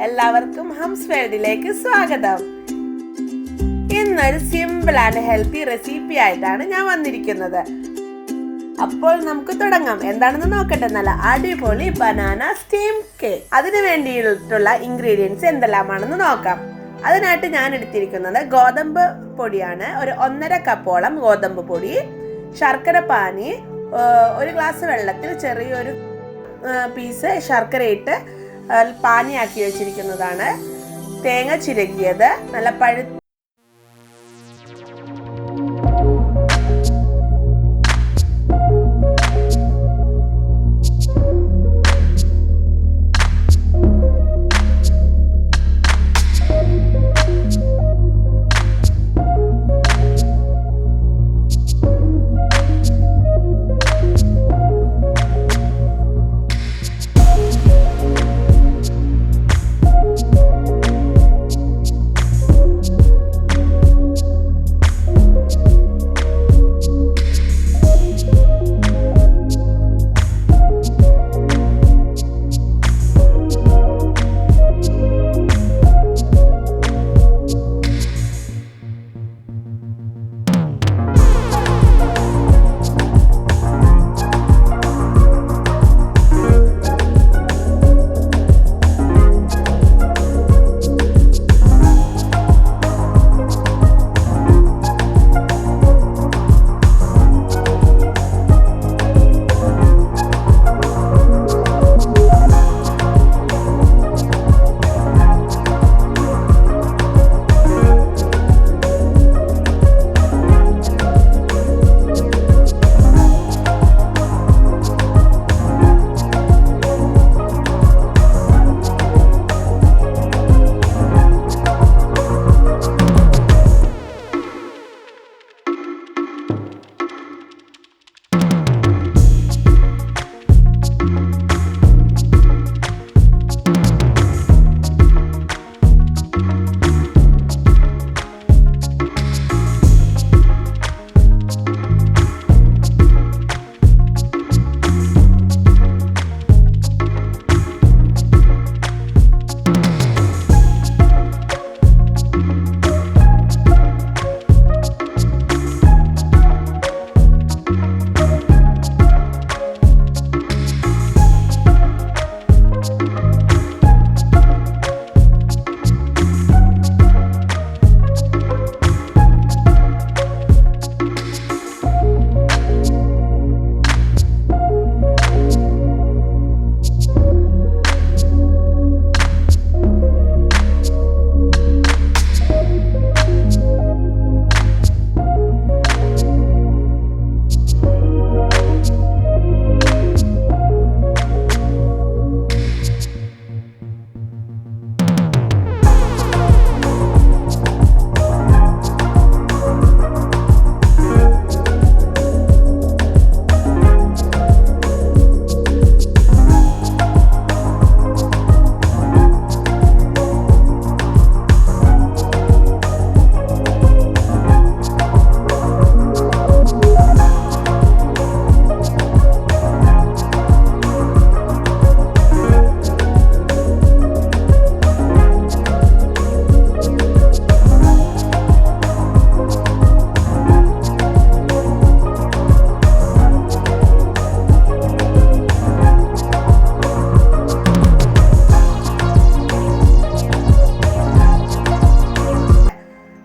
എല്ലാവർക്കും ഹംസ് വേൾഡിലേക്ക് സ്വാഗതം. ഇന്നൊരു സിമ്പിൾ ആൻഡ് ഹെൽത്തി റെസിപ്പി ആയിട്ടാണ് ഞാൻ വന്നിരിക്കുന്നത്. അപ്പോൾ നമുക്ക് തുടങ്ങാം. എന്താണെന്ന് നോക്കട്ടെ. നല്ല അടിപൊളി ബനാന സ്റ്റീം കേക്ക്. അതിനു വേണ്ടിയിട്ടുള്ള ഇൻഗ്രീഡിയൻസ് എന്തെല്ലാമാണെന്ന് നോക്കാം. അതിനായിട്ട് ഞാൻ എടുത്തിരിക്കുന്നത് ഗോതമ്പ് പൊടിയാണ്. ഒരു 1.5 കപ്പോളം ഗോതമ്പ് പൊടി, ശർക്കര പാനി, ഒരു ഗ്ലാസ് വെള്ളത്തിൽ ചെറിയൊരു പീസ് ശർക്കര ഇട്ട് പാനിയാക്കി വെച്ചിരിക്കുന്നതാണ്, തേങ്ങ ചിരകിയത്, നല്ല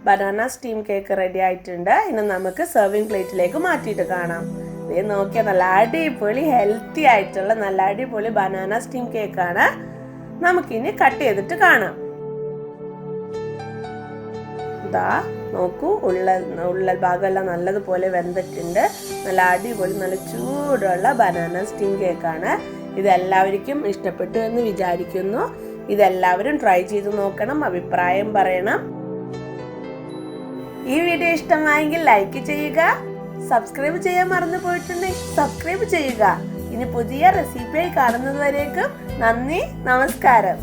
ബനാന സ്റ്റീം കേക്ക് റെഡി ആയിട്ടുണ്ട്. ഇനി നമുക്ക് സെർവിങ് പ്ലേറ്റിലേക്ക് മാറ്റിയിട്ട് കാണാം. ഇത് നോക്കിയാൽ നല്ല അടിപൊളി ഹെൽത്തി ആയിട്ടുള്ള നല്ല അടിപൊളി ബനാന സ്റ്റീം കേക്കാണ്. നമുക്കിനി കട്ട് ചെയ്തിട്ട് കാണാം. ഇതാ നോക്കൂ, ഉള്ള ഭാഗമെല്ലാം നല്ലതുപോലെ വെന്തിട്ടുണ്ട്. നല്ല അടിപൊളി നല്ല ചൂടുള്ള ബനാന സ്റ്റീം കേക്കാണ്. ഇതെല്ലാവർക്കും ഇഷ്ടപ്പെട്ടു എന്ന് വിചാരിക്കുന്നു. ഇതെല്ലാവരും ട്രൈ ചെയ്ത് നോക്കണം, അഭിപ്രായം പറയണം. ഈ വീഡിയോ ഇഷ്ടമായെങ്കിൽ ലൈക്ക് ചെയ്യുക, സബ്സ്ക്രൈബ് ചെയ്യാൻ മറന്നു പോയിട്ടുണ്ടെങ്കിൽ സബ്സ്ക്രൈബ് ചെയ്യുക. ഇനി പുതിയ റെസിപ്പിയായി കാണുന്നതുവരേക്കും നന്ദി, നമസ്കാരം.